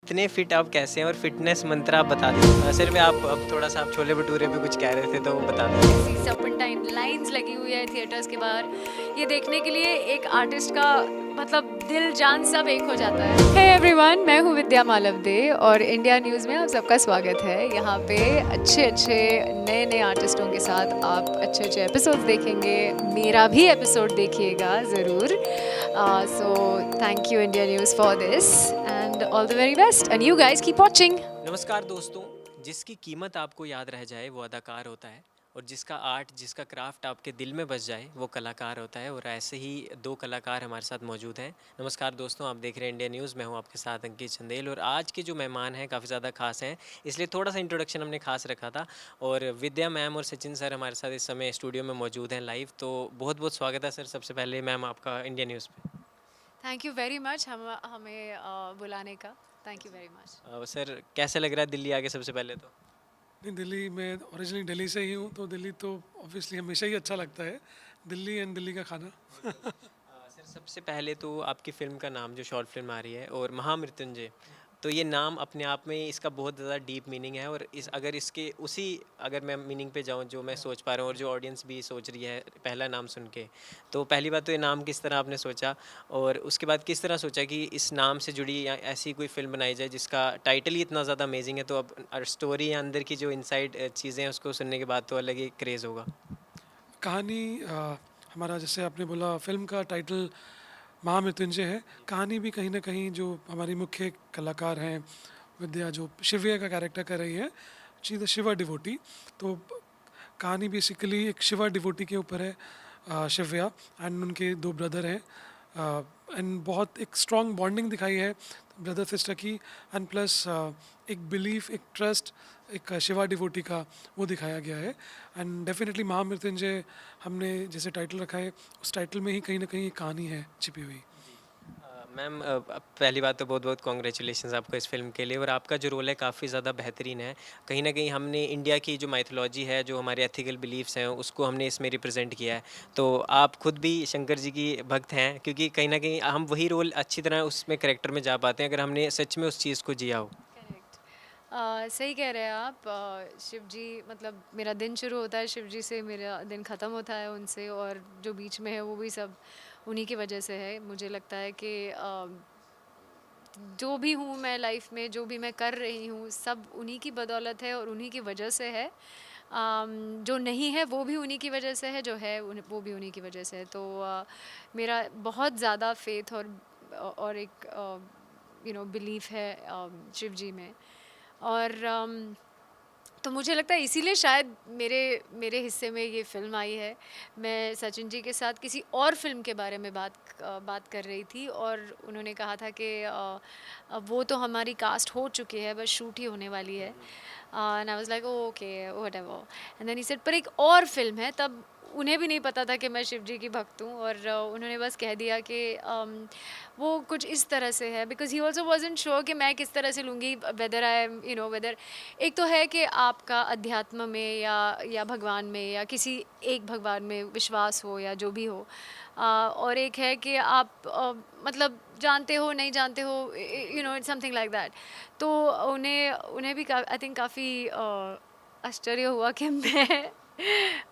इतने फिट आप कैसे हैं और फिटनेस मंत्र आप बता दें। सिर्फ आप अब थोड़ा सा आप छोले भटूरे पे कुछ कह रहे थे तो वो बता दें। ऐसी सर्पेंटाइन लाइंस लगी हुई है थिएटर्स के बाहर। ये देखने के लिए एक आर्टिस्ट का मतलब दिल जान सब एक हो जाता है। हे एवरीवन, मैं हूँ विद्या मालवदे और इंडिया न्यूज़ में आप सबका स्वागत है। यहाँ पे अच्छे अच्छे नए नए आर्टिस्टों के साथ आप अच्छे अच्छे एपिसोड्स देखेंगे। मेरा भी एपिसोड देखिएगा ज़रूर। So thank you India news for this and all the very best and you guys keep watching. नमस्कार दोस्तों, जिसकी कीमत आपको याद रह जाए वो अदाकार होता है और जिसका आर्ट, जिसका क्राफ्ट आपके दिल में बस जाए वो कलाकार होता है। और ऐसे ही दो कलाकार हमारे साथ मौजूद हैं। नमस्कार दोस्तों, आप देख रहे हैं इंडिया न्यूज़। मैं हूं आपके साथ अंकित चंदेल और आज के जो मेहमान हैं काफ़ी ज़्यादा खास हैं, इसलिए थोड़ा सा इंट्रोडक्शन हमने खास रखा था। और विद्या मैम और सचिन सर हमारे साथ इस समय स्टूडियो में मौजूद हैं लाइव। तो बहुत बहुत स्वागत है सर, सबसे पहले मैम आपका इंडिया न्यूज़ पे। थैंक यू वेरी मच हमें बुलाने का। Thank you very much. Sir कैसे लग रहा है दिल्ली आके सबसे पहले तो? नहीं, दिल्ली में ओरिजिनली दिल्ली से ही हूँ, तो दिल्ली तो ऑब्वियसली हमेशा ही अच्छा लगता है। दिल्ली एंड दिल्ली का खाना। सर सबसे पहले तो आपकी फ़िल्म का नाम जो शॉर्ट फिल्म आ रही है और महामृत्युंजय, तो ये नाम अपने आप में इसका बहुत ज़्यादा डीप मीनिंग है। और इस अगर इसके उसी अगर मैं मीनिंग पे जाऊँ जो मैं सोच पा रहा हूँ और जो ऑडियंस भी सोच रही है पहला नाम सुन के, तो पहली बात तो ये नाम किस तरह आपने सोचा और उसके बाद किस तरह सोचा कि इस नाम से जुड़ी या ऐसी कोई फ़िल्म बनाई जाए जिसका टाइटल ही इतना ज़्यादा अमेजिंग है। तो अब स्टोरी या अंदर की जो इनसाइड चीज़ें हैं उसको सुनने के बाद तो अलग ही क्रेज़ होगा। कहानी हमारा जैसे आपने बोला फिल्म का टाइटल महामृत्युंजय है। कहानी भी कहीं ना कहीं जो हमारी मुख्य कलाकार हैं विद्या, जो शिव्या का कैरेक्टर कर रही है, शी द शिवा डिवोटी। तो कहानी बेसिकली एक शिवा डिवोटी के ऊपर है। शिव्या एंड उनके दो ब्रदर हैं एंड बहुत एक स्ट्रॉन्ग बॉन्डिंग दिखाई है ब्रदर सिस्टर की। एंड प्लस एक बिलीफ, एक ट्रस्ट, एक शिवा डिवोटी का वो दिखाया गया है। एंड डेफिनेटली महामृत्युंजय हमने जैसे टाइटल रखा है, उस टाइटल में ही कहीं ना कहीं एक कहानी है छिपी हुई। मैम पहली बात तो बहुत बहुत कॉन्ग्रेचुलेशंस आपको इस फिल्म के लिए। और आपका जो रोल है काफ़ी ज़्यादा बेहतरीन है। कहीं ना कहीं हमने इंडिया की जो माइथोलॉजी है, जो हमारे एथिकल बिलीफ्स हैं, उसको हमने इसमें रिप्रेजेंट किया है। तो आप खुद भी शंकर जी की भक्त हैं, क्योंकि कहीं ना कहीं हम वही रोल अच्छी तरह उसमें करेक्टर में जा पाते हैं अगर हमने सच में उस चीज़ को जिया हो। करेक्ट। सही कह रहे हैं आप। शिव जी मतलब मेरा दिन शुरू होता है शिव जी से, मेरा दिन ख़त्म होता है उनसे, और जो बीच में है वो भी सब उन्हीं की वजह से है। मुझे लगता है कि जो भी हूँ मैं लाइफ में, जो भी मैं कर रही हूँ, सब उन्हीं की बदौलत है और उन्हीं की वजह से है। जो नहीं है वो भी उन्हीं की वजह से है, जो है वो भी उन्हीं की वजह से है। तो मेरा बहुत ज़्यादा फेथ और एक बिलीफ है शिव जी में। और तो मुझे लगता है इसीलिए शायद मेरे मेरे हिस्से में ये फ़िल्म आई है। मैं सचिन जी के साथ किसी और फ़िल्म के बारे में बात कर रही थी और उन्होंने कहा था कि अब वो तो हमारी कास्ट हो चुकी है, बस शूट ही होने वाली है। And I was like okay whatever. And then he said पर एक और फ़िल्म है। तब उन्हें भी नहीं पता था कि मैं शिव जी की भक्त हूँ, और उन्होंने बस कह दिया कि वो कुछ इस तरह से है, because he also wasn't sure कि मैं किस तरह से लूँगी, वेदर आई एम वेदर एक तो है कि आपका अध्यात्म में या भगवान में या किसी एक भगवान में विश्वास हो या जो भी हो, और एक है कि आप मतलब जानते हो नहीं जानते हो, इट्स समथिंग लाइक दैट। तो उन्हें भी आई थिंक काफ़ी आश्चर्य हुआ कि मैं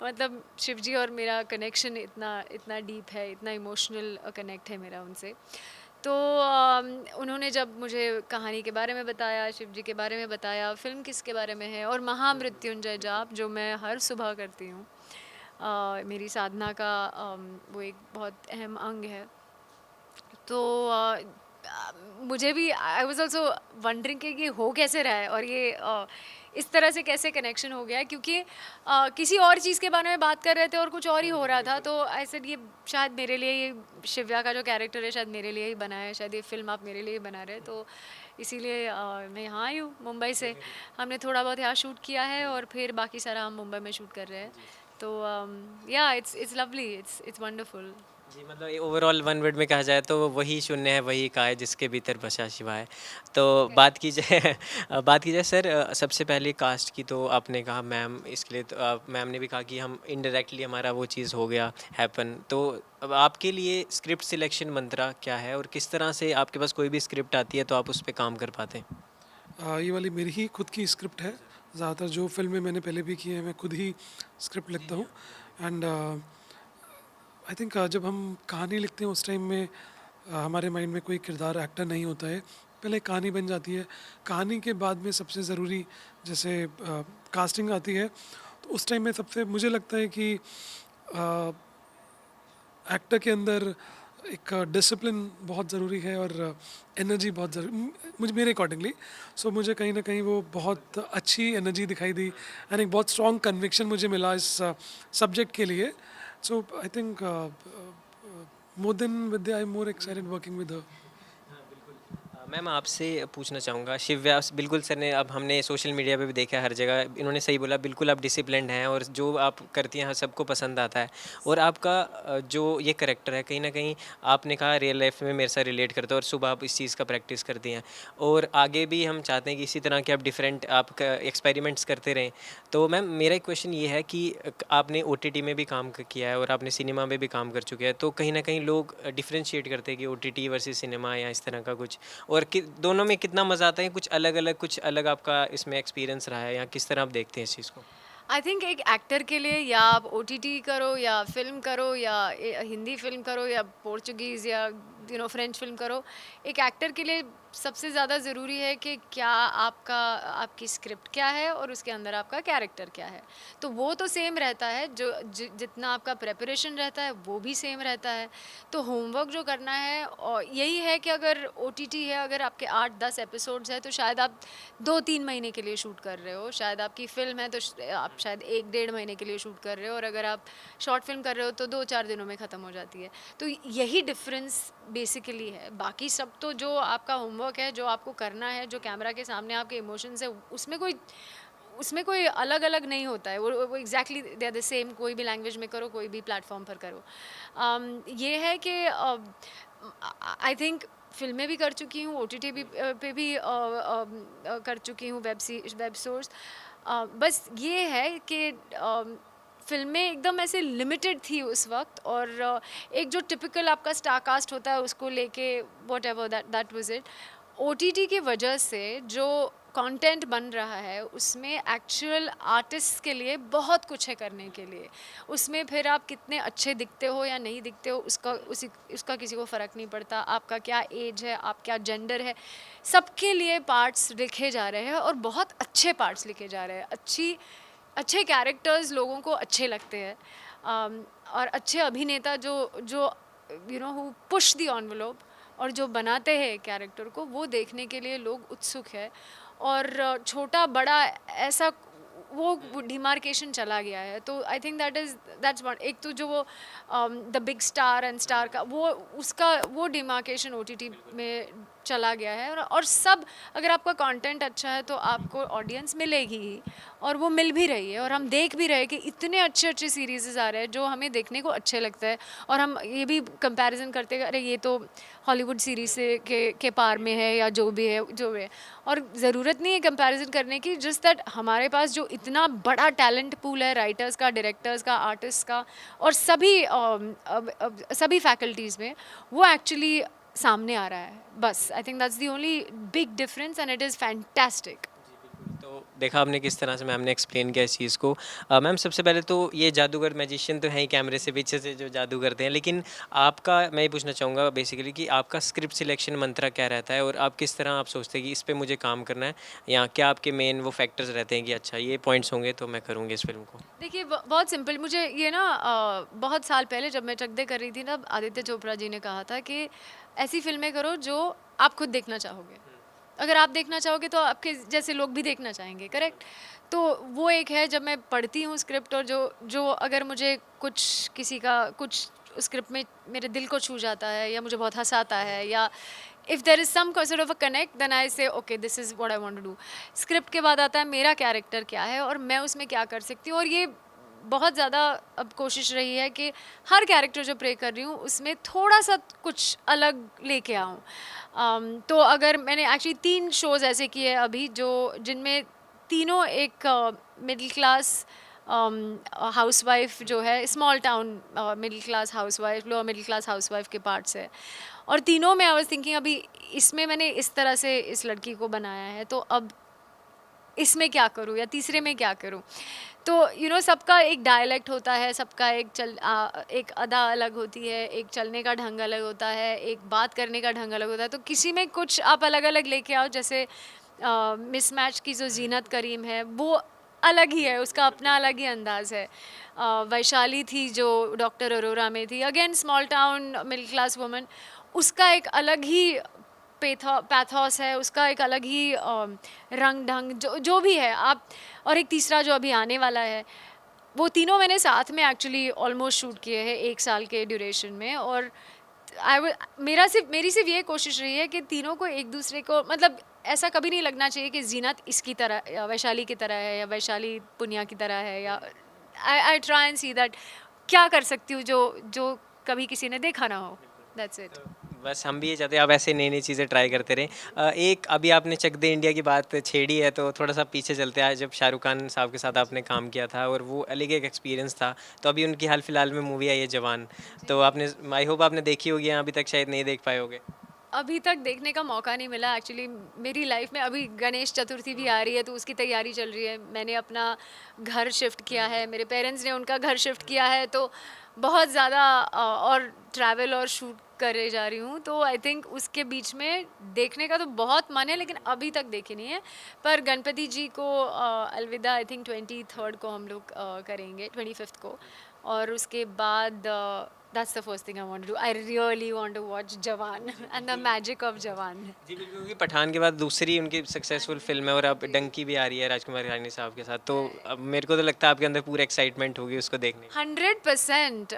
मतलब शिव जी और मेरा कनेक्शन इतना इतना डीप है, इतना इमोशनल कनेक्ट है मेरा उनसे। तो उन्होंने जब मुझे कहानी के बारे में बताया, शिव जी के बारे में बताया, फ़िल्म किसके बारे में है, और महामृत्युंजय जाप जो मैं हर सुबह करती हूँ, मेरी साधना का वो एक बहुत अहम अंग है। तो मुझे भी आई वाज आल्सो वंडरिंग कि ये हो कैसे रहा है और ये इस तरह से कैसे कनेक्शन हो गया है, क्योंकि किसी और चीज़ के बारे में बात कर रहे थे और कुछ और ही हो रहा था। तो आई सेड ये शायद मेरे लिए, ये शिव्या का जो कैरेक्टर है शायद मेरे लिए ही बना है, शायद ये फिल्म आप मेरे लिए ही बना रहे हैं। तो इसीलिए मैं यहाँ आई हूँ मुंबई से। हमने थोड़ा बहुत यहाँ शूट किया है और फिर बाकी सारा हम मुंबई में शूट कर रहे हैं। तो या इट्स लवली, इट्स वंडरफुल। जी, मतलब ओवरऑल वन वर्ड में कहा जाए तो वही शून्य है वही काय जिसके भीतर बसा शिवा है। तो बात की जाए बात की जाए सर, सबसे पहले कास्ट की तो आपने कहा मैम, इसके लिए तो मैम ने भी कहा कि हम इनडायरेक्टली हमारा वो चीज़ हो गया हैपन। तो अब आपके लिए स्क्रिप्ट सिलेक्शन मंत्रा क्या है और किस तरह से आपके पास कोई भी स्क्रिप्ट आती है तो आप उस पर काम कर पाते हैं? ये वाली मेरी ही खुद की स्क्रिप्ट है। ज़्यादातर जो फिल्में मैंने पहले भी की हैं मैं खुद ही स्क्रिप्ट लिखता हूँ। एंड आई थिंक जब हम कहानी लिखते हैं उस टाइम में हमारे माइंड में कोई किरदार एक्टर नहीं होता है, पहले कहानी बन जाती है। कहानी के बाद में सबसे ज़रूरी जैसे कास्टिंग आती है, तो उस टाइम में सबसे मुझे लगता है कि एक्टर के अंदर एक डिसिप्लिन बहुत ज़रूरी है और एनर्जी बहुत ज़रूरी मुझे मेरे अकॉर्डिंगली। सो मुझे कहीं ना कहीं वो बहुत अच्छी एनर्जी दिखाई दी एंड एक बहुत स्ट्रॉन्ग कन्विक्शन मुझे मिला इस सब्जेक्ट के लिए। So I think more than Vidya I am more excited working with her. Ma'am आपसे पूछना चाहूँगा, शिव्या बिल्कुल सर ने, अब हमने सोशल मीडिया पे भी देखा है हर जगह, इन्होंने सही बोला, बिल्कुल आप डिसिप्लिन्ड हैं और जो आप करती हैं सबको पसंद आता है। और आपका जो ये करेक्टर है कहीं ना कहीं आपने कहा रियल लाइफ में मेरे साथ रिलेट करता है और सुबह आप इस चीज़ का प्रैक्टिस करती हैं और आगे भी हम चाहते हैं कि इसी तरह के आप डिफरेंट आप एक्सपेरिमेंट्स करते रहें। तो मैम मेरा एक क्वेश्चन ये है कि आपने OTT में भी काम किया है और आपने सिनेमा में भी काम कर चुके हैं, तो कहीं ना कहीं लोग डिफ्रेंशिएट करते हैं कि OTT वर्सेस सिनेमा या इस तरह का कुछ, और दोनों में कितना मज़ा आता है, कुछ अलग आपका इसमें एक्सपीरियंस रहा है या किस तरह आप देखते हैं इस चीज़ को? आई थिंक एक एक्टर के लिए या आप OTT करो या फिल्म करो या हिंदी फिल्म करो या पोर्चुगीज़ या फ्रेंच फिल्म करो, एक एक्टर के लिए सबसे ज़्यादा ज़रूरी है कि क्या आपकी स्क्रिप्ट क्या है और उसके अंदर आपका कैरेक्टर क्या है। तो वो तो सेम रहता है, जितना आपका प्रेपरेशन रहता है वो भी सेम रहता है। तो होमवर्क जो करना है और यही है कि अगर OTT है, अगर आपके 8-10 एपिसोड्स है तो शायद आप 2-3 महीने के लिए शूट कर रहे हो, शायद आपकी फ़िल्म है तो आप शायद 1-1.5 महीने के लिए शूट कर रहे हो, और अगर आप शॉर्ट फिल्म कर रहे हो तो 2-4 दिनों में ख़त्म हो जाती है। तो यही डिफरेंस बेसिकली है। बाकी सब तो जो आपका होमवर्क है, जो आपको करना है, जो कैमरा के सामने आपके इमोशंस है, उसमें कोई अलग अलग नहीं होता है। वो exactly they are the same, कोई भी लैंग्वेज में करो, कोई भी प्लेटफॉर्म पर करो। ये है कि आई थिंक फिल्में भी कर चुकी हूँ, OTT भी पे भी कर चुकी हूँ, वेब सोर्स। बस ये है कि फिल्में एकदम ऐसे लिमिटेड थी उस वक्त, और एक जो टिपिकल आपका स्टार कास्ट होता है उसको लेके what ever that was it. OTT की वजह से जो कंटेंट बन रहा है उसमें एक्चुअल आर्टिस्ट के लिए बहुत कुछ है करने के लिए। उसमें फिर आप कितने अच्छे दिखते हो या नहीं दिखते हो उसका किसी को फ़र्क नहीं पड़ता। आपका क्या एज है, आप क्या जेंडर है, सबके लिए पार्ट्स लिखे जा रहे हैं और बहुत अच्छे पार्ट्स लिखे जा रहे हैं। अच्छे कैरेक्टर्स लोगों को अच्छे लगते हैं, और अच्छे अभिनेता जो हु पुश द एनवेलोप और जो बनाते हैं कैरेक्टर को, वो देखने के लिए लोग उत्सुक है। और छोटा बड़ा ऐसा वो डिमार्केशन चला गया है। तो आई थिंक दैट्स वन। एक तो जो वो the big star and star का वो डिमार्केशन OTT में चला गया है, और सब, अगर आपका कंटेंट अच्छा है तो आपको ऑडियंस मिलेगी ही, और वो मिल भी रही है। और हम देख भी रहे हैं कि इतने अच्छे अच्छे सीरीज़ आ रहे हैं जो हमें देखने को अच्छे लगते हैं, और हम ये भी कंपैरिजन करते हैं, अरे ये तो हॉलीवुड सीरीज से के पार में है, या जो भी है। और ज़रूरत नहीं है कंपैरिजन करने की, जस्ट दैट हमारे पास जो इतना बड़ा टैलेंट पूल है, राइटर्स का, डायरेक्टर्स का, आर्टिस्ट का, और सभी फैकल्टीज़ में, वो एक्चुअली सामने आ रहा है। बस I think that's the only big difference, and it is fantastic. तो देखा आपने किस तरह से मैम ने एक्सप्लेन किया इस चीज़ को। मैम सबसे पहले तो ये जादूगर मैजिशियन तो हैं ही, कैमरे से पीछे से जो जादू करते हैं, लेकिन आपका मैं ये पूछना चाहूँगा बेसिकली कि आपका स्क्रिप्ट सिलेक्शन मंत्रा क्या रहता है और आप किस तरह आप सोचते हैं कि इस पे मुझे काम करना है, या क्या आपके मेन वो फैक्टर्स रहते हैं कि अच्छा ये पॉइंट्स होंगे तो मैं करूँगी इस फिल्म को? देखिए, बहुत सिंपल। मुझे ये ना बहुत साल पहले जब मैं चक दे कर रही थी ना, आदित्य चोपड़ा जी ने कहा था कि ऐसी फिल्में करो जो आप खुद देखना चाहोगे। अगर आप देखना चाहोगे तो आपके जैसे लोग भी देखना चाहेंगे, करेक्ट? तो वो एक है, जब मैं पढ़ती हूँ स्क्रिप्ट, और जो अगर मुझे किसी का कुछ स्क्रिप्ट में मेरे दिल को छू जाता है, या मुझे बहुत हंसाता है, या if there is some sort of a connect, then I say okay, this is what I want to do। Script के बाद आता है मेरा कैरेक्टर क्या है और मैं उसमें क्या कर सकती हूँ। और ये बहुत ज़्यादा अब कोशिश रही है कि हर कैरेक्टर जो प्ले कर रही हूँ उसमें थोड़ा सा कुछ अलग लेके आऊँ। तो अगर मैंने एक्चुअली 3 शोज़ ऐसे किए अभी, जिनमें तीनों एक मिडिल क्लास हाउसवाइफ जो है, small town middle class housewife, lower middle class housewife के पार्ट्स है। और तीनों में आई वाज थिंकिंग अभी इसमें मैंने इस तरह से इस लड़की को बनाया है, तो अब इसमें क्या करूँ या तीसरे में क्या करूँ। तो सबका एक डायलेक्ट होता है, सबका एक अदा अलग होती है, एक चलने का ढंग अलग होता है, एक बात करने का ढंग अलग होता है। तो किसी में कुछ आप अलग अलग लेके आओ, जैसे मिसमैच की जो जीनत करीम है वो अलग ही है, उसका अपना अलग ही अंदाज़ है। वैशाली थी जो डॉक्टर अरोरा में थी, again small town middle class woman, उसका एक अलग ही पैथोस है, उसका एक अलग ही रंग ढंग जो भी है आप। और एक तीसरा जो अभी आने वाला है, वो तीनों मैंने साथ में एक्चुअली ऑलमोस्ट शूट किए हैं 1 साल के ड्यूरेशन में। और मेरी सिर्फ ये कोशिश रही है कि तीनों को एक दूसरे को, मतलब ऐसा कभी नहीं लगना चाहिए कि जीनत इसकी तरह या वैशाली की तरह है या वैशाली पुनिया की तरह है, या I try and see that क्या कर सकती हूँ जो जो कभी किसी ने देखा ना हो। That's it. बस हम भी ये चाहते हैं आप ऐसे नई नई चीज़ें ट्राई करते रहें। एक अभी आपने चक दे इंडिया की बात छेड़ी है, तो थोड़ा सा पीछे चलते हैं। जब शाहरुख खान साहब के साथ आपने काम किया था और वो अलग एक एक्सपीरियंस था, तो अभी उनकी हाल फिलहाल में मूवी आई है जवान, तो आपने, आई होप आपने देखी होगी, या अभी तक शायद नहीं देख पाए होगे। अभी तक देखने का मौका नहीं मिला एक्चुअली मेरी लाइफ में। अभी गणेश चतुर्थी भी आ रही है तो उसकी तैयारी चल रही है। मैंने अपना घर शिफ्ट किया है, मेरे पेरेंट्स ने उनका घर शिफ्ट किया है, तो बहुत ज़्यादा और ट्रैवल और शूट करे जा रही हूँ। तो आई थिंक उसके बीच में देखने का तो बहुत मन है, लेकिन अभी तक देखी नहीं है। पर गणपति जी को अलविदा आई थिंक 23rd को हम लोग करेंगे, 25th को। और उसके बाद that's the first thing I want to do. I really want to watch Jawan and the magic of Jawan. जी बिल्कुल, क्योंकि पठान के बाद दूसरी उनकी सक्सेसफुल फिल्म है, और अब डंकी भी आ रही है राजकुमार हिरानी साहब के साथ, तो अब मेरे को तो लगता है आपके अंदर पूरा एक्साइटमेंट होगी उसको देखने की। 100%।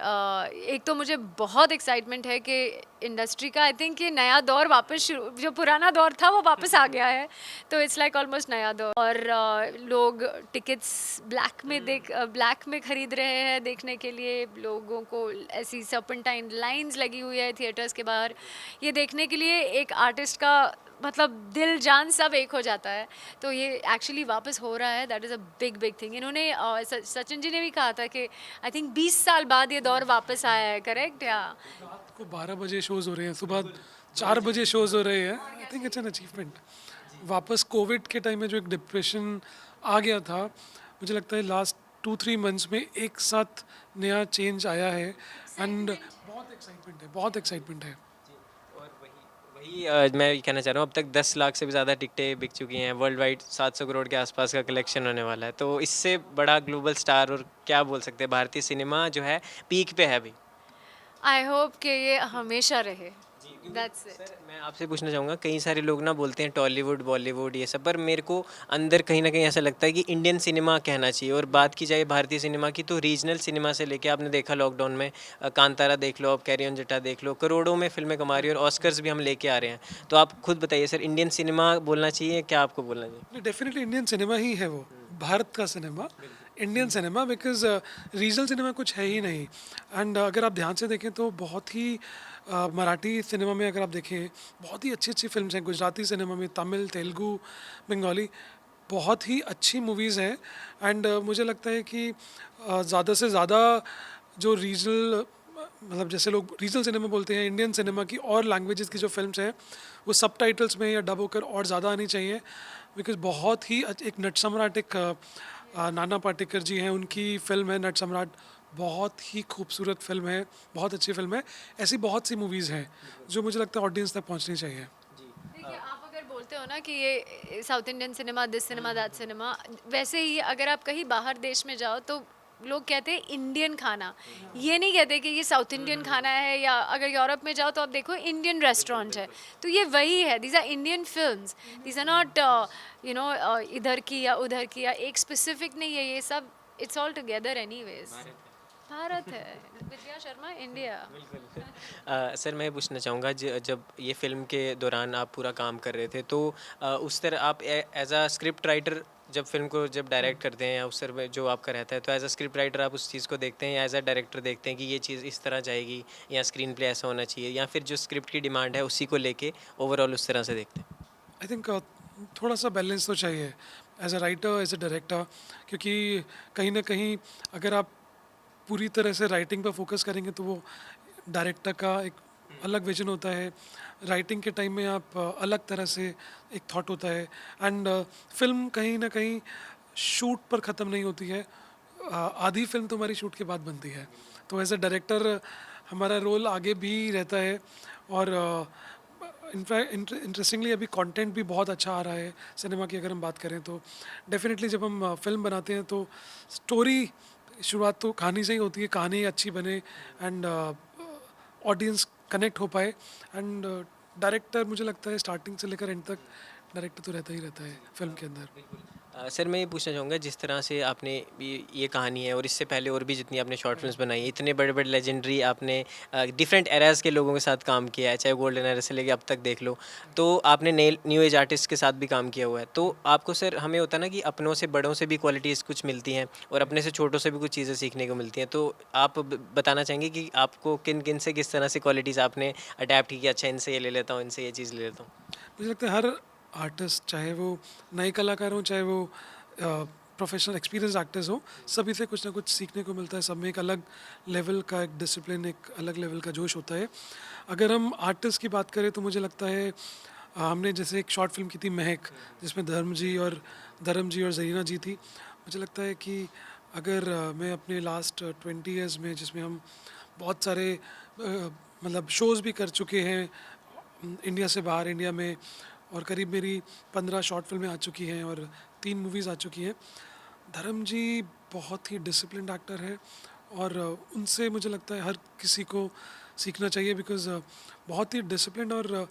एक तो मुझे बहुत एक्साइटमेंट है कि इंडस्ट्री का आई थिंक ये नया दौर वापस शुरू, जो पुराना दौर था वो वापस आ गया है, तो इट्स लाइक ऑलमोस्ट नया दौर। और लोग टिकट्स ब्लैक में खरीद रहे हैं देखने के लिए। लोगों को ऐसी सर्पेंटाइन लाइंस लगी हुई है थिएटर्स के बाहर, ये देखने के लिए एक आर्टिस्ट का मतलब दिल जान सब एक हो जाता है। तो ये एक्चुअली वापस हो रहा है, that is a big thing. इन्होंने सचिन जी ने भी कहा था कि आई थिंक 20 साल बाद ये दौर वापस आया है, करेक्ट? या रात को 12 बजे शोज़ हो रहे हैं, सुबह 4 बजे शोज़ हो रहे हैं। I think it's an achievement. वापस कोविड के टाइम में जो एक डिप्रेशन आ गया था, मुझे लगता है लास्ट 2-3 मंथ्स में एक साथ नया चेंज आया है। एंड बहुत एक्साइटमेंट है। और वही मैं ये कहना चाह रहा हूँ, अब तक 10 लाख से भी ज़्यादा टिकटें बिक चुकी हैं वर्ल्ड वाइड, 700 करोड़ के आसपास का कलेक्शन होने वाला है। तो इससे बड़ा ग्लोबल स्टार और क्या बोल सकते हैं, भारतीय सिनेमा जो है पीक पे है अभी। आई होप कि ये हमेशा रहे। That's it. सर मैं आपसे पूछना चाहूँगा, कई सारे लोग ना बोलते हैं टॉलीवुड बॉलीवुड ये सब, पर मेरे को अंदर कहीं ना कहीं ऐसा लगता है कि इंडियन सिनेमा कहना चाहिए। और बात की जाए भारतीय सिनेमा की, तो रीजनल सिनेमा से लेके आपने देखा लॉकडाउन में कांतारा देख लो, अब कैरी ऑन जटा देख लो, करोड़ों में फिल्में कमा रही है और ऑस्कर्स भी हम लेके आ रहे हैं। तो आप खुद बताइए सर, इंडियन सिनेमा बोलना चाहिए, क्या आपको बोलना चाहिए? डेफिनेटली इंडियन सिनेमा ही है वो, भारत का cinema, Indian cinema, because regional cinema कुछ है ही नहीं। एंड अगर आप ध्यान से देखें तो बहुत ही मराठी सिनेमा में अगर आप देखें बहुत ही अच्छी अच्छी फिल्म्स हैं, गुजराती सिनेमा में, तमिल, तेलुगु, बंगाली, बहुत ही अच्छी मूवीज़ हैं। एंड मुझे लगता है कि ज़्यादा से ज़्यादा जो रीजनल, मतलब जैसे लोग रीजनल सिनेमा बोलते हैं, इंडियन सिनेमा की और लैंग्वेजेस की जो फिल्म्स हैं वो सबटाइटल्स में या डब होकर और ज़्यादा आनी चाहिए। बिकॉज बहुत ही एक नट सम्राट, एक नाना पाटेकर जी हैं, उनकी फ़िल्म है नट सम्राट, बहुत ही खूबसूरत फिल्म है, बहुत अच्छी फिल्म है। ऐसी बहुत सी मूवीज़ हैं जो मुझे लगता है ऑडियंस तक पहुंचनी चाहिए। देखिए, आप अगर बोलते हो ना कि ये south Indian cinema, this cinema, that cinema, वैसे ही अगर आप कहीं बाहर देश में जाओ तो लोग कहते हैं इंडियन खाना, ये नहीं कहते कि ये साउथ इंडियन खाना है। या अगर यूरोप में जाओ तो आप देखो इंडियन रेस्टोरेंट है, तो ये वही है। These are Indian films, these are not इधर की या उधर की या एक स्पेसिफिक नहीं है, ये सब it's all together anyways. Bharat है, विद्या शर्मा, इंडिया। सर मैं ये पूछना चाहूँगा, जब ये फिल्म के दौरान आप पूरा काम कर रहे थे, तो उस तरह आप एज अ स्क्रिप्ट राइटर जब फिल्म को जब डायरेक्ट करते हैं, या उस तरह जो आपका रहता है, तो एज अ स्क्रिप्ट राइटर आप उस चीज़ को देखते हैं, या एज अ डायरेक्टर देखते हैं कि ये चीज़ इस तरह जाएगी, या स्क्रीन प्ले ऐसा होना चाहिए, या फिर जो स्क्रिप्ट की डिमांड है उसी को लेके ओवरऑल उस तरह से देखते हैं? आई थिंक थोड़ा सा बैलेंस तो चाहिए as a writer, as a director, क्योंकि कहीं ना कहीं अगर आप पूरी तरह से राइटिंग पर फोकस करेंगे तो वो डायरेक्टर का एक अलग विजन होता है, राइटिंग के टाइम में आप अलग तरह से एक थॉट होता है, एंड फिल्म कहीं ना कहीं शूट पर ख़त्म नहीं होती है, आधी फिल्म तो हमारी शूट के बाद बनती है, तो एज अ डायरेक्टर हमारा रोल आगे भी रहता है। और इंटरेस्टिंगली अभी कंटेंट भी बहुत अच्छा आ रहा है सिनेमा की, अगर हम बात करें तो डेफिनेटली जब हम फिल्म बनाते हैं तो स्टोरी शुरुआत तो कहानी से ही होती है, कहानी अच्छी बने एंड ऑडियंस कनेक्ट हो पाए, एंड डायरेक्टर मुझे लगता है स्टार्टिंग से लेकर एंड तक डायरेक्टर तो रहता ही रहता है फिल्म के अंदर। सर मैं ये पूछना चाहूँगा, जिस तरह से आपने ये कहानी है और इससे पहले और भी जितनी आपने शॉर्ट फिल्म्स बनाई है, इतने बड़े बड़े लेजेंडरी आपने डिफरेंट एराज के लोगों के साथ काम किया है, चाहे गोल्डन एरा से लेके अब तक देख लो, तो आपने नए न्यू एज आर्टिस्ट के साथ भी काम किया हुआ है, तो आपको सर हमें होता है ना कि अपनों से बड़ों से भी क्वालिटीज़ कुछ मिलती हैं और अपने से छोटों से भी कुछ चीज़ें सीखने को मिलती हैं, तो आप बताना चाहेंगे कि आपको किन किन से किस तरह से क्वालिटीज़ आपने अडेप्ट की कि अच्छा इनसे ये ले लेता हूँ, इनसे ये चीज़ ले लेता हूँ? मुझे लगता है हर आर्टिस्ट, चाहे वो नए कलाकार हों चाहे वो प्रोफेशनल एक्सपीरियंस एक्टर्स हों, सभी से कुछ ना कुछ सीखने को मिलता है। सब में एक अलग लेवल का एक डिसिप्लिन, एक अलग लेवल का जोश होता है। अगर हम आर्टिस्ट की बात करें तो मुझे लगता है हमने जैसे एक शॉर्ट फिल्म की थी महक, जिसमें धर्म जी और जरीना जी थी। मुझे लगता है कि अगर मैं अपने लास्ट 20 ईयर्स में, जिसमें हम बहुत सारे मतलब शोज़ भी कर चुके हैं इंडिया से बाहर, इंडिया में, और करीब मेरी 15 शॉर्ट फिल्में आ चुकी हैं और 3 मूवीज़ आ चुकी हैं। धर्म जी बहुत ही डिसिप्लिन्ड एक्टर है और उनसे मुझे लगता है हर किसी को सीखना चाहिए, बिकॉज़ बहुत ही डिसिप्लिन्ड। और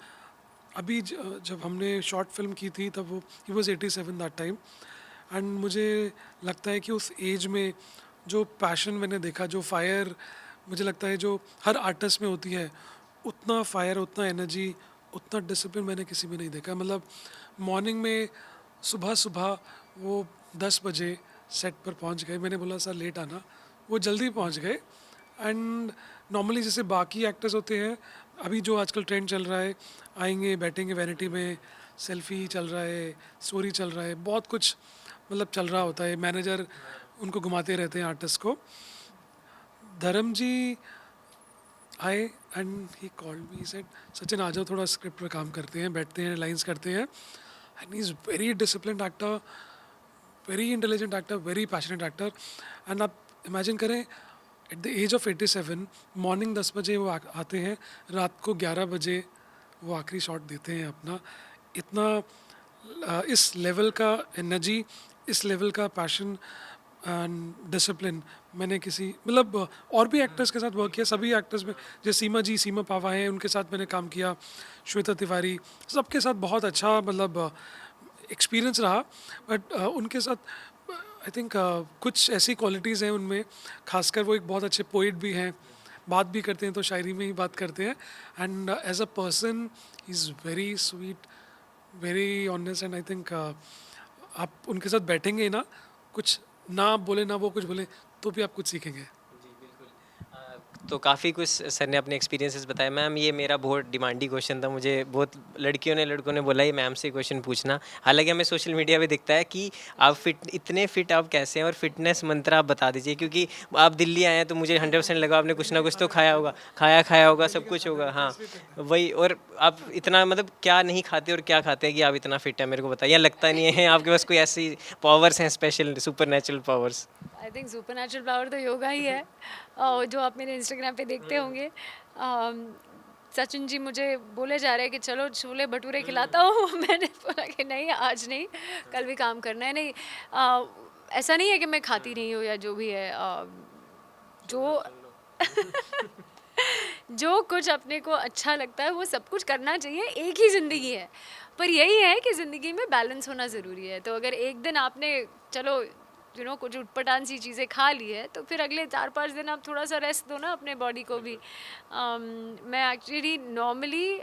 अभी जब हमने शॉर्ट फिल्म की थी तब वो he was 87 that time, and मुझे लगता है कि उस एज में जो पैशन मैंने देखा, जो फायर मुझे लगता है जो हर आर्टिस्ट में होती है, उतना फायर, उतना एनर्जी, उतना डिसिप्लिन मैंने किसी में नहीं देखा। मतलब मॉर्निंग में सुबह सुबह वो 10 बजे सेट पर पहुंच गए। मैंने बोला सर लेट आना, वो जल्दी पहुंच गए। एंड नॉर्मली जैसे बाकी एक्टर्स होते हैं, अभी जो आजकल ट्रेंड चल रहा है, आएंगे बैठेंगे वैनिटी में, सेल्फी चल रहा है, स्टोरी चल रहा है, बहुत कुछ मतलब चल रहा होता है, मैनेजर उनको घुमाते रहते हैं आर्टिस्ट को। धर्म जी आए and he called me, said Sachin आ जाओ, थोड़ा स्क्रिप्ट पे काम करते हैं, बैठते हैं, लाइंस करते हैं। And he is very disciplined actor, very intelligent actor, very passionate actor. And आप इमेजिन करें at the age of 87 morning 10 बजे वो आते हैं, रात को 11 बजे वो आखिरी शॉट देते हैं अपना। इतना इस लेवल का एनर्जी, इस लेवल का पैशन एंड डिसिप्लिन मैंने किसी मतलब और भी एक्टर्स के साथ वर्क किया, सभी एक्टर्स में, जैसे सीमा पावा हैं, उनके साथ मैंने काम किया, श्वेता तिवारी, सबके साथ बहुत अच्छा मतलब एक्सपीरियंस रहा। बट उनके साथ आई थिंक कुछ ऐसी क्वालिटीज़ हैं उनमें, खासकर वो एक बहुत अच्छे पोइट भी हैं, बात भी करते हैं तो शायरी में ही बात करते हैं। And as a person he is very sweet, very honest, and I think आप उनके साथ बैठेंगे ना, कुछ ना आप बोले ना वो कुछ बोले तो भी आप कुछ सीखेंगे। जी, बिल्कुल। तो काफ़ी कुछ सर ने अपने एक्सपीरियंसेस बताए। मैम ये मेरा बहुत डिमांडी क्वेश्चन था, मुझे बहुत लड़कियों ने लड़कों ने बोला ये मैम से क्वेश्चन पूछना। हालांकि हमें सोशल मीडिया पे दिखता है कि आप इतने फिट आप कैसे हैं, और फिटनेस मंत्र आप बता दीजिए, क्योंकि आप दिल्ली आए हैं तो मुझे 100% लगा आपने कुछ ना कुछ तो खाया होगा, सब कुछ होगा। हाँ वही। और आप इतना मतलब क्या नहीं खाते और क्या खाते हैं कि आप इतना फिट है, मेरे को बताइए। लगता नहीं है आपके पास कोई ऐसी पावर्स हैं, special super natural powers? I think super natural power तो योगा ही है, जो आप मेरे इंस्टाग्राम पे देखते होंगे। सचिन जी मुझे बोले जा रहे हैं कि चलो छोले भटूरे खिलाता हूँ मैंने बोला कि नहीं आज नहीं, कल भी काम करना है। नहीं ऐसा नहीं है कि मैं खाती नहीं हूँ या जो भी है, जो जो कुछ अपने को अच्छा लगता है वो सब कुछ करना चाहिए। एक ही ज़िंदगी है, पर यही है कि ज़िंदगी में बैलेंस होना ज़रूरी है। तो अगर एक दिन आपने चलो कुछ उटपटांग सी चीज़ें खा ली है, तो फिर अगले 4-5 दिन आप थोड़ा सा रेस्ट दो ना अपने बॉडी को भी। मैं एक्चुअली नॉर्मली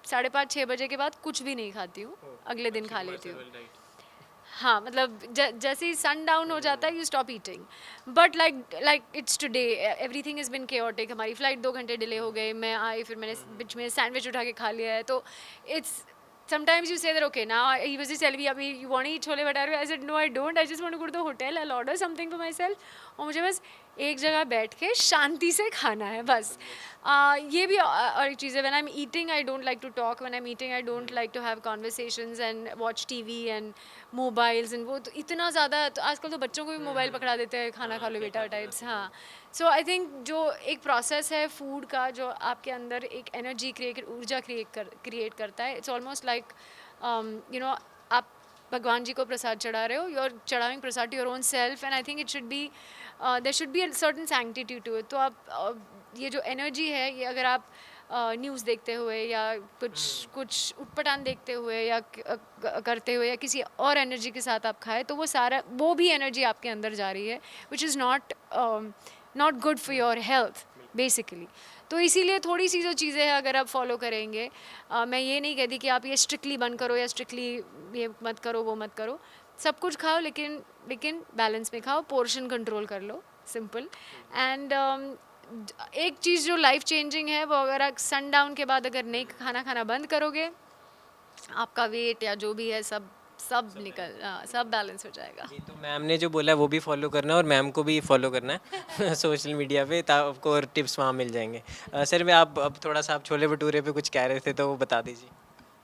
5:30-6 बजे के बाद कुछ भी नहीं खाती हूँ, अगले दिन खा लेती हूँ। हाँ मतलब जैसे ही सन डाउन हो जाता है you stop eating. But like it's today everything is been chaotic. हमारी फ्लाइट 2 घंटे डिले हो गए, मैं आई, फिर मैंने बीच में सैंडविच उठा के खा लिया है। तो it's sometimes you say that okay now he was just telling me abhi you want to eat chole bhature, I said no I don't, I just want to go to the hotel, I'll order something for myself और मुझे बस एक जगह बैठ के शांति से खाना है बस। ये भी और एक चीज़ है, when I am eating I don't like to talk, when I am eating I don't like to have conversations and watch TV and mobiles and वो तो इतना ज़्यादा, तो आजकल तो बच्चों को भी मोबाइल पकड़ा देते हैं, खाना खा लो बेटा टाइप्स। हाँ, सो आई थिंक जो एक प्रोसेस है फूड का जो आपके अंदर एक एनर्जी ऊर्जा क्रिएट करता है, it's almost like you know आप भगवान जी को प्रसाद चढ़ा रहे हो, यू आर चढ़ाविंग prasad to your own self, and I think it should be there should be a certain sanctity to it. तो आप ये जो एनर्जी है, ये अगर आप न्यूज़ देखते हुए या कुछ उटपटांग देखते हुए या करते हुए या किसी और एनर्जी के साथ आप खाए, तो वो भी एनर्जी आपके अंदर जा रही है, which is not good for your health basically. तो इसीलिए थोड़ी सी जो चीज़ें हैं अगर आप फॉलो करेंगे, मैं ये नहीं कहती कि आप ये स्ट्रिक्टली बंद करो या स्ट्रिक्टली ये मत करो वो मत करो, सब कुछ खाओ लेकिन बैलेंस में खाओ, पोर्शन कंट्रोल कर लो, सिंपल। एंड एक चीज़ जो लाइफ चेंजिंग है वो, अगर आप सनडाउन के बाद अगर नहीं खाना बंद करोगे, आपका वेट या जो भी है सब सब बैलेंस हो जाएगा। जी, तो मैम ने जो बोला है वो भी फॉलो करना है और मैम को भी फॉलो करना है सोशल मीडिया पे, आपको और टिप्स वहाँ मिल जाएंगे। सर मैं आप अब थोड़ा सा आप छोले भटूरे पे कुछ कह रहे थे तो वो बता दीजिए।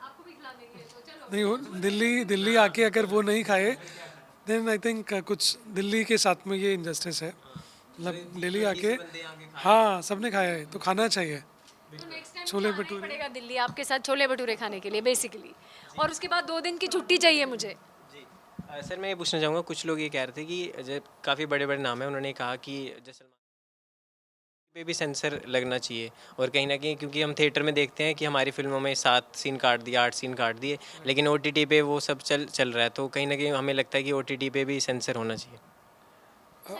आपको भी खिला देंगे तो चलो। नहीं वो दिल्ली आके अगर वो नहीं खाए देन आई थिंक कुछ दिल्ली के साथ में ये इनजस्टिस है। मतलब दिल्ली आके हाँ सबने खाया है तो खाना चाहिए। तो नेक्स्ट टाइम छोले छोले भटूरे पड़ेगा दिल्ली आपके साथ छोले भटूरे खाने के लिए बेसिकली, और उसके बाद 2 दिन की छुट्टी चाहिए मुझे। जी सर मैं ये पूछना चाहूँगा, कुछ लोग ये कह रहे थे कि जब काफ़ी बड़े बड़े नाम हैं, उन्होंने कहा कि जैसे पे भी सेंसर लगना चाहिए, और कहीं ना कहीं क्योंकि हम थिएटर में देखते हैं कि हमारी फिल्मों में 7 सीन काट दिए 8 सीन काट दिए, लेकिन OTT पे वो सब चल रहा है, तो कहीं ना कहीं हमें लगता है कि OTT पे भी सेंसर होना चाहिए।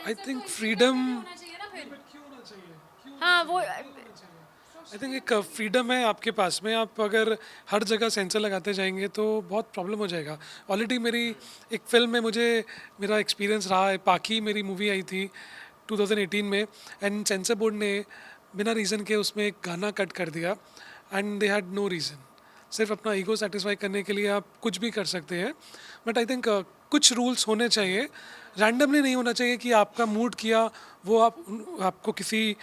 आई थिंक फ्रीडम होना चाहिए ना फिर। हाँ वो आई थिंक एक फ्रीडम है आपके पास में, आप अगर हर जगह सेंसर लगाते जाएंगे तो बहुत प्रॉब्लम हो जाएगा। ऑलरेडी मेरी एक फिल्म में मेरा एक्सपीरियंस रहा है। पाखी मेरी मूवी आई थी 2018 में, एंड सेंसर बोर्ड ने बिना रीज़न के उसमें एक गाना कट कर दिया, and they had no reason. सिर्फ अपना ईगो सेटिस्फाई करने के लिए आप कुछ भी कर सकते हैं, बट आई थिंक कुछ रूल्स होने चाहिए। रैंडमली नहीं होना चाहिए कि आपका मूड किया वो आपको किसी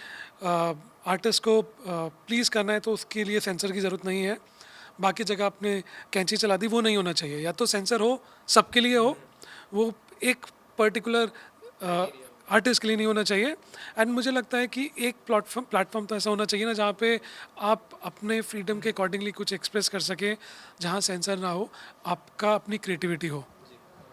आर्टिस्ट को प्लीज़ करना है तो उसके लिए सेंसर की ज़रूरत नहीं है। बाकी जगह आपने कैंची चला दी, वो नहीं होना चाहिए। या तो सेंसर हो सबके लिए हो, वो एक पर्टिकुलर आर्टिस्ट के लिए नहीं होना चाहिए। एंड मुझे लगता है कि एक प्लेटफॉर्म तो ऐसा होना चाहिए ना जहाँ पे आप अपने फ्रीडम के अकॉर्डिंगली कुछ एक्सप्रेस कर सकें, जहाँ सेंसर ना हो, आपका अपनी क्रिएटिविटी हो।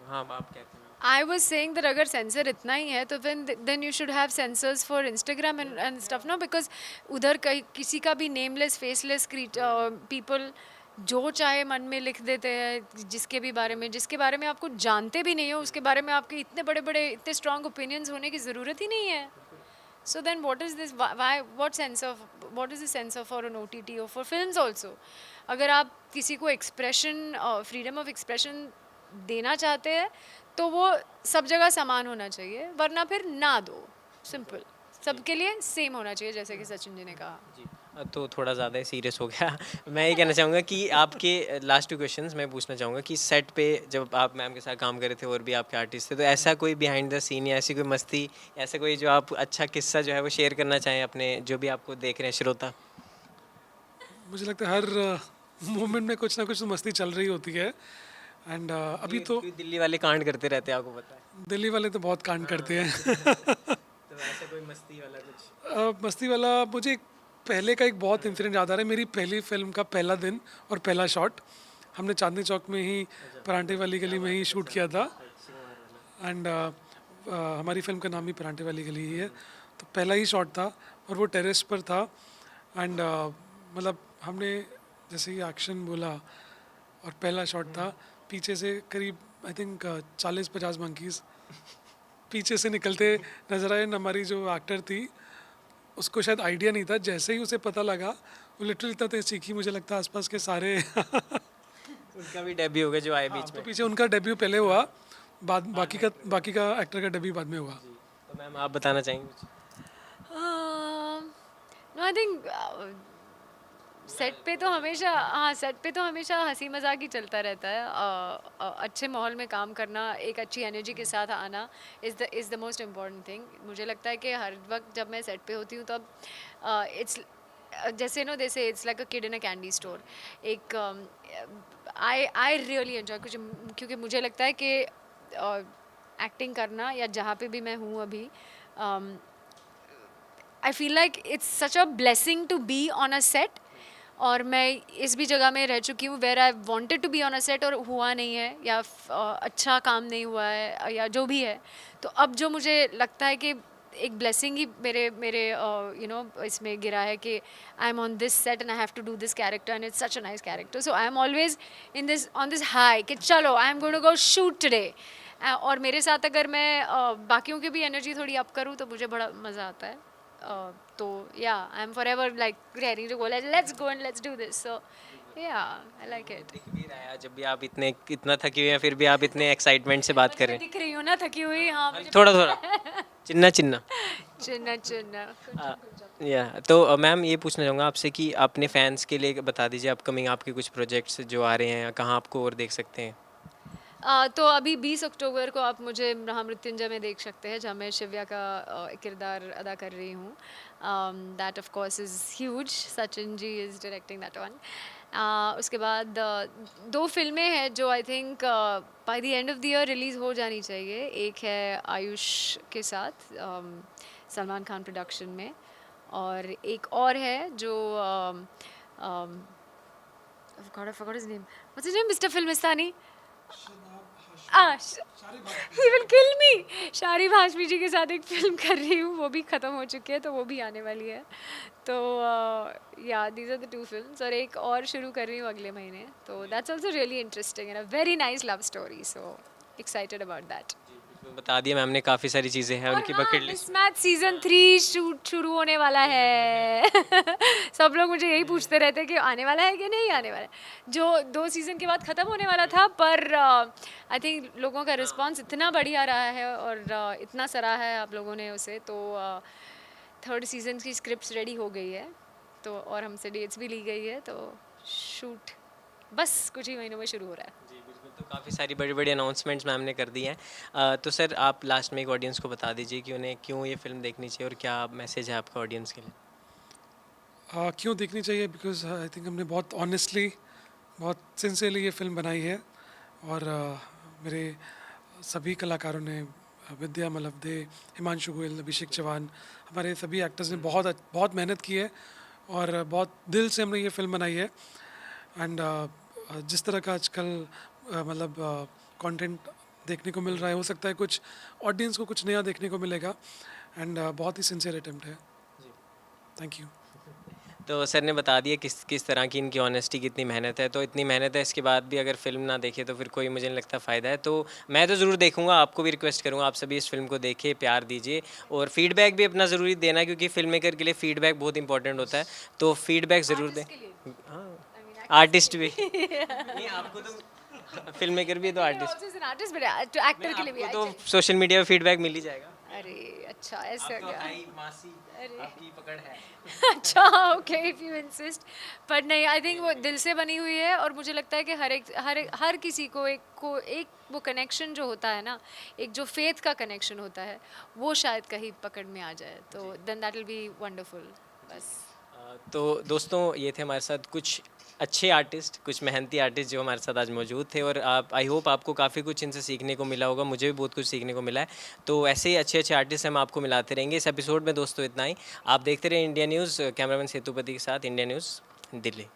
हाँ आप कहते हैं I was saying that अगर सेंसर इतना ही है तो then you should have sensors for Instagram and stuff ना, because उधर किसी का भी nameless faceless people जो चाहे मन में लिख देते हैं, जिसके बारे में आपको जानते भी नहीं हो, उसके बारे में आपके इतने बड़े इतने strong opinions होने की ज़रूरत ही नहीं है। So then what is this, what is the sensor for an OTT or for films also? अगर आप किसी को freedom of expression देना चाहते हैं तो वो सब जगह समान होना चाहिए, वरना फिर ना दो, सिंपल। सबके लिए सेम होना चाहिए, जैसे कि सचिन जी ने कहा। जी तो थोड़ा ज़्यादा ही सीरियस हो गया मैं ये कहना चाहूँगा कि आपके लास्ट 2 क्वेश्चंस मैं पूछना चाहूँगा कि सेट पे जब आप मैम के साथ काम कर रहे थे और भी आपके आर्टिस्ट थे, तो ऐसा कोई बिहाइंड द सीन या ऐसी कोई मस्ती, ऐसा कोई जो आप अच्छा किस्सा जो है वो शेयर करना चाहें अपने जो भी आपको देख रहे हैं श्रोता? मुझे लगता है हर मोमेंट में कुछ ना कुछ तो मस्ती चल रही होती है। एंड अभी तो दिल्ली वाले कांड करते रहते हैं, आपको पता है। दिल्ली वाले तो बहुत कांड करते हैं। तो ऐसा कोई मस्ती वाला कुछ? मस्ती वाला मुझे पहले का एक बहुत इंसिडेंट याद आ रहा है। मेरी पहली फिल्म का पहला दिन और पहला शॉट हमने चांदनी चौक में ही परांठे वाली गली में ही शूट किया था। एंड हमारी फिल्म का नाम ही परांठे वाली गली ही है। तो पहला ही शॉट था और वो टेरेस पर था। एंड मतलब हमने जैसे ही एक्शन बोला और पहला शॉट था, पीछे से करीब आई थिंक 40-50 मंकीज़ पीछे से निकलते नजर आए। हमारी जो एक्टर थी उसको शायद आइडिया नहीं था, जैसे ही उसे पता लगा वो लिटरली इतना तेज सीखी, मुझे लगता है आसपास के सारे उनका भी डेब्यू हो गया जो आए बीच तो में। पीछे उनका डेब्यू पहले हुआ, बाकी का एक्टर का डेब्यू बाद में हुआ। तो मैम आप बताना चाहेंगे कुछ? No, I think सेट पे तो हमेशा, हाँ सेट पे तो हमेशा हंसी मजाक ही चलता रहता है। अच्छे माहौल में काम करना, एक अच्छी एनर्जी के साथ आना is the most important thing. मुझे लगता है कि हर वक्त जब मैं सेट पे होती हूँ तब इट्स जैसे नो जैसे it's like a kid in a candy store. एक आई रियली एंजॉय क्योंकि मुझे लगता है कि एक्टिंग करना या जहाँ पे भी मैं हूँ अभी, I feel like it's such a blessing to be on a set. और मैं इस भी जगह में रह चुकी हूँ where I wanted to be on a set और हुआ नहीं है, या अच्छा काम नहीं हुआ है या जो भी है। तो अब जो मुझे लगता है कि एक ब्लेसिंग ही मेरे मेरे इसमें गिरा है कि I am on this set and I have to do this character and it's such a nice character. So I am always in this on this high कि चलो I am going to go shoot today. और मेरे साथ अगर मैं बाकियों की भी एनर्जी थोड़ी अप करूँ तो मुझे बड़ा मज़ा आता है। तो yeah I am forever like ready to go, let's go and let's do this. So yeah I like it. दिख भी रहा है जब भी आप इतना थकी हुई हैं फिर भी आप इतने एक्साइटमेंट से बात कर रहे दिख रही हूँ ना थकी हुई, हाँ हैं। मुझे थोड़ा थोड़ा चिन्ना चिन्ना। चिन्ना चिन्ना। या तो मैम ये पूछना चाहूँगा आपसे कि अपने फैंस के लिए बता दीजिए अपकमिंग आपके कुछ प्रोजेक्ट्स जो आ रहे हैं, या कहाँ आपको और देख सकते हैं। तो अभी 20 अक्टूबर को आप मुझे महामृत्युंजय में देख सकते हैं, जहाँ मैं शिव्या का किरदार अदा कर रही हूँ। That of course is huge, Sachin ji is directing that one. उसके बाद 2 फिल्में हैं जो I think by the end of the year release हो जानी चाहिए। एक है आयुष के साथ सलमान खान प्रोडक्शन में, और एक और है जो I forgot his name. What's his name? Mr. Filmistani. He will kill me. Sharib Hashmi ji के साथ एक फिल्म कर रही हूँ, वो भी ख़त्म हो चुकी है तो वो भी आने वाली है। तो या दीज आर द 2 फिल्म्स, और एक और शुरू कर रही हूँ अगले महीने। तो that's also really interesting and a very nice love story, so excited about that. बता दिया मैम ने, काफ़ी सारी चीज़ें हैं उनकी bucket list. Mismatch season 3 shoot शुरू होने वाला है। सब लोग मुझे यही पूछते रहते हैं कि आने वाला है कि नहीं आने वाला है। जो 2 सीज़न के बाद ख़त्म होने वाला था, पर आई थिंक लोगों का रिस्पांस इतना बढ़िया रहा है और इतना सराहा है आप लोगों ने उसे, तो 3rd सीज़न की स्क्रिप्ट रेडी हो गई है, तो और हमसे डेट्स भी ली गई है, तो शूट बस कुछ ही महीनों में शुरू हो रहा है। जी बिल्कुल, तो काफ़ी सारी बड़ी बड़ी अनाउंसमेंट्स मैम ने कर दी हैं। तो सर आप लास्ट में एक ऑडियंस को बता दीजिए कि उन्हें क्यों ये फिल्म देखनी चाहिए और क्या मैसेज है आपका ऑडियंस के लिए। क्यों देखनी चाहिए? बिकॉज आई थिंक हमने बहुत ऑनेस्टली, बहुत सिंसियरली ये फिल्म बनाई है, और मेरे सभी कलाकारों ने, विद्या मलवदे, हिमांशु गोयल, अभिषेक चौहान, हमारे सभी एक्टर्स ने बहुत मेहनत की है और बहुत दिल से हमने ये फिल्म बनाई है। एंड जिस तरह का आजकल मतलब कंटेंट देखने को मिल रहा है, हो सकता है कुछ ऑडियंस को कुछ नया देखने को मिलेगा, एंड बहुत ही सिंसियर अटेम्प्ट है। Thank you. तो सर ने बता दिया किस तरह की इनकी ऑनेस्टी, कितनी मेहनत है। तो इतनी मेहनत है, इसके बाद भी अगर फिल्म ना देखे तो फिर कोई मुझे नहीं लगता फ़ायदा है। तो मैं तो ज़रूर देखूंगा, आपको भी रिक्वेस्ट करूंगा आप सभी इस फिल्म को देखें, प्यार दीजिए और फीडबैक भी अपना ज़रूरी देना, क्योंकि फिल्म मेकर के लिए फीडबैक बहुत इंपॉर्टेंट होता है। तो फीडबैक ज़रूर दें। हाँ, आर्टिस्ट भी नहीं, आपको तो फिल्म मेकर भी है तो आर्टिस्ट, एक्टर के लिए भी तो सोशल मीडिया पे फीडबैक मिल ही जाएगा। अरे अच्छा, ऐसा तो क्या? भाई मासी आपकी पकड़ है। अच्छा ओके, इफ यू इंसिस्ट। पर नहीं, आई थिंक वो दिल से बनी हुई है, और मुझे लगता है कि हर किसी को एक वो कनेक्शन जो होता है ना, एक जो फेथ का कनेक्शन होता है, वो शायद कहीं पकड़ में आ जाए, तो then that will be wonderful. बस तो दोस्तों ये थे हमारे साथ कुछ अच्छे आर्टिस्ट, कुछ मेहनती आर्टिस्ट जो हमारे साथ आज मौजूद थे, और आप आई होप आपको काफ़ी कुछ इनसे सीखने को मिला होगा। मुझे भी बहुत कुछ सीखने को मिला है। तो ऐसे ही अच्छे अच्छे आर्टिस्ट हम आपको मिलाते रहेंगे। इस एपिसोड में दोस्तों इतना ही। आप देखते रहे इंडिया न्यूज़, कैमरामैन सेतुपति के साथ, इंडिया न्यूज़ दिल्ली।